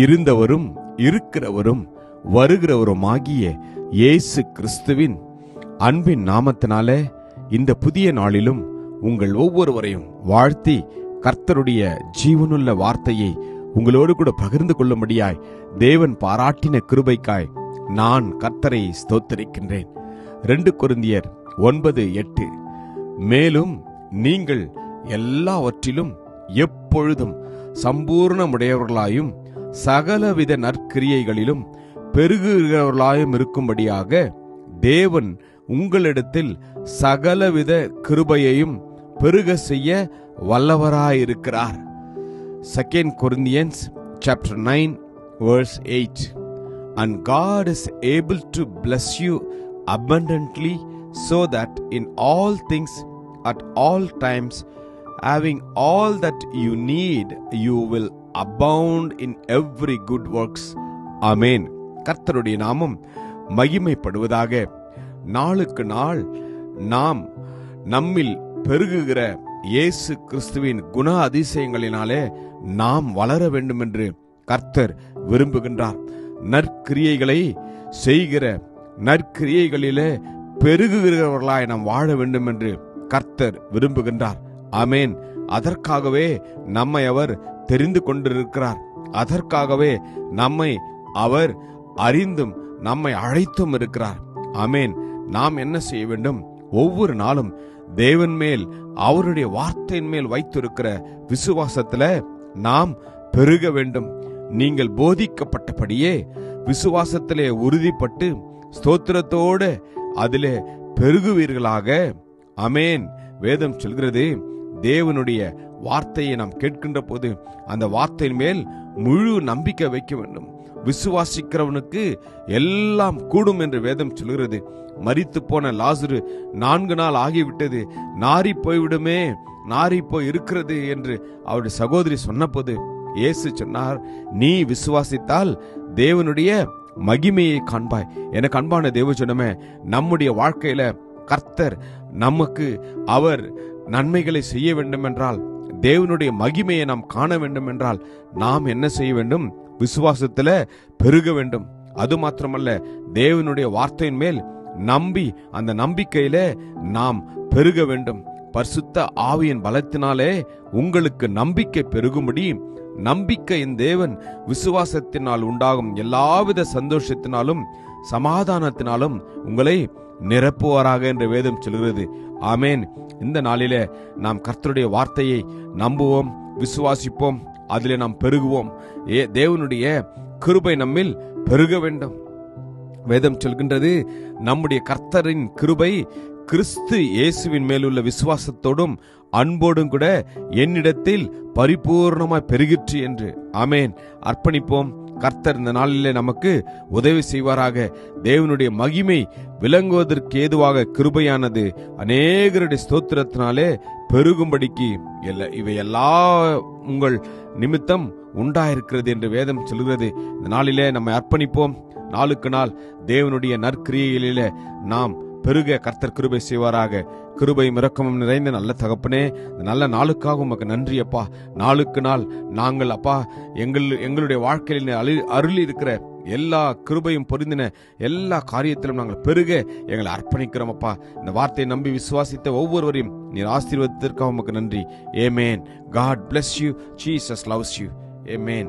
இருந்தவரும் இருக்கிறவரும் வருகிறவருமாகிய இயேசு கிறிஸ்துவின் அன்பின் நாமத்தினாலே இந்த புதிய நாளிலும் உங்கள் ஒவ்வொருவரையும் வாழ்த்தி கர்த்தருடைய ஜீவனுள்ள வார்த்தையை உங்களோடு கூட பகிர்ந்து கொள்ளும்படியாய் தேவன் பாராட்டின கிருபைக்காய் நான் கர்த்தரை ஸ்தோத்திரிக்கின்றேன். 2 கொரிந்தியர் 9:8. மேலும் நீங்கள் எல்லாவற்றிலும் எப்பொழுதும் சம்பூர்ணமுடையவர்களாயும் சகலவித நற்கிரியைகளிலும் பெருகுகிறவர்களாயும் இருக்கும்படியாக தேவன் உங்களிடத்தில் சகலவித கிருபையையும் பெருக செய்ய வல்லவராயிருக்கிறார். 2 Corinthians chapter 9 verse 8. And God is able to bless you abundantly, so that in all things at all times, having all that you need, you will abound in every good works. Amen. கர்த்தருடைய நாமம் மகிமைப்படுவதாக. நாளுக்கு நாள் நாம் நம்மில் பெருகுகிற இயேசு கிறிஸ்துவின் குண அதிசயங்களினாலே நாம் வளர வேண்டும் என்று கர்த்தர் விரும்புகின்றார். நற்கிரியைகளை செய்கிற நற்கிரியைகளிலே பெருகுகிறவர்களாய் நாம் வாழ வேண்டும் என்று கர்த்தர் விரும்புகின்றார். ஆமேன். அதற்காகவே நம்மை அவர் தெரிந்து கொண்டிருக்கிறார். அதற்காகவே நம்மை அவர் அறிந்தும் நம்மை அழைத்தும் இருக்கிறார். ஆமேன். நாம் என்ன செய்ய வேண்டும்? ஒவ்வொரு நாளும் தேவன் மேல் அவருடைய வார்த்தையின் மேல் வைத்திருக்கிற விசுவாசத்துல நாம் பெருக வேண்டும். நீங்கள் போதிக்கப்பட்டபடியே விசுவாசத்திலே உறுதிப்பட்டு ஸ்தோத்திரத்தோடு அதிலே பெருகுவீர்களாக. ஆமேன். வேதம் சொல்கிறது, தேவனுடைய வார்த்தையை நாம் கேட்கின்ற போது அந்த வார்த்தையின் மேல் முழு நம்பிக்கை வைக்க வேண்டும். விசுவாசிக்கிறவனுக்கு எல்லாம் கூடும் என்று வேதம் சொல்கிறது. மரித்து போன லாசரு 4 நாள் ஆகிவிட்டது, நாரி போய்விடுமே, நாரி போய் இருக்கிறது என்று அவருடைய சகோதரி சொன்னபோது இயேசு சொன்னார், நீ விசுவாசித்தால் தேவனுடைய மகிமையை காண்பாய். எனக்கு அன்பான தேவஜனமே, நம்முடைய வாழ்க்கையில கர்த்தர் நமக்கு அவர் நன்மைகளை செய்ய வேண்டும் என்றால், தேவனுடைய மகிமையை நாம் காண வேண்டும் என்றால் நாம் என்ன செய்ய வேண்டும்? விசுவாசத்துல பெருக வேண்டும். அது மாத்திரமல்ல, தேவனுடைய வார்த்தையின் மேல் நம்பி அந்த நம்பிக்கையில நாம் பெருக வேண்டும். பரிசுத்த ஆவியின் பலத்தினாலே உங்களுக்கு நம்பிக்கை பெருகும்படி, நம்பிக்கையின் தேவன் விசுவாசத்தினால் உண்டாகும் எல்லாவித சந்தோஷத்தினாலும் சமாதானத்தினாலும் உங்களை நிரப்புவாராக என்று வேதம் சொல்கிறது. ஆமேன். இந்த நாளிலே நாம் கர்த்தருடைய வார்த்தையை நம்புவோம், விசுவாசிப்போம், அதிலே நாம் பெருகுவோம். தேவனுடைய கிருபை நம்மில் பெருக வேண்டும். வேதம் சொல்கின்றது, நம்முடைய கர்த்தரின் கிருபை கிறிஸ்து இயேசுவின் மேலுள்ள விசுவாசத்தோடும் அன்போடும் கூட என்னிடத்தில் பரிபூர்ணமாய் பெருகிற்று என்று. ஆமேன். அர்ப்பணிப்போம். கர்த்தர் இந்த நாளிலே நமக்கு உதவி செய்வாராக. தேவனுடைய மகிமை விளங்குவதற்கு ஏதுவாக கிருபையானது அநேகருடைய ஸ்தோத்திரத்தினாலே பெருகும்படிக்கு இவையெல்லா உங்கள் நிமித்தம் உண்டாயிருக்கிறது என்று வேதம் சொல்கிறது. இந்த நாளிலே நம்மை அர்ப்பணிப்போம். நாளுக்கு நாள் தேவனுடைய நற்கிரியைகளிலே நாம் பெருக கர்த்தர் கிருபை செய்வாராக. கிருபையும் இரக்கமும் நிறைந்த நல்ல தகப்பனே, நல்ல நாளுக்காக உமக்கு நன்றி அப்பா. நாளுக்கு நாள் நாங்கள் அப்பா எங்களுடைய வாழ்க்கையில் அருளி இருக்கிற எல்லா கிருபையும் பொருந்தின எல்லா காரியத்திலும் நாங்கள் பெருக எங்களை அர்ப்பணிக்கிறோம் அப்பா. இந்த வார்த்தையை நம்பி விசுவாசித்த ஒவ்வொருவரையும் நீர் ஆசீர்வதித்ததற்காக உமக்கு நன்றி. ஆமென். God bless you. Jesus loves you. Amen.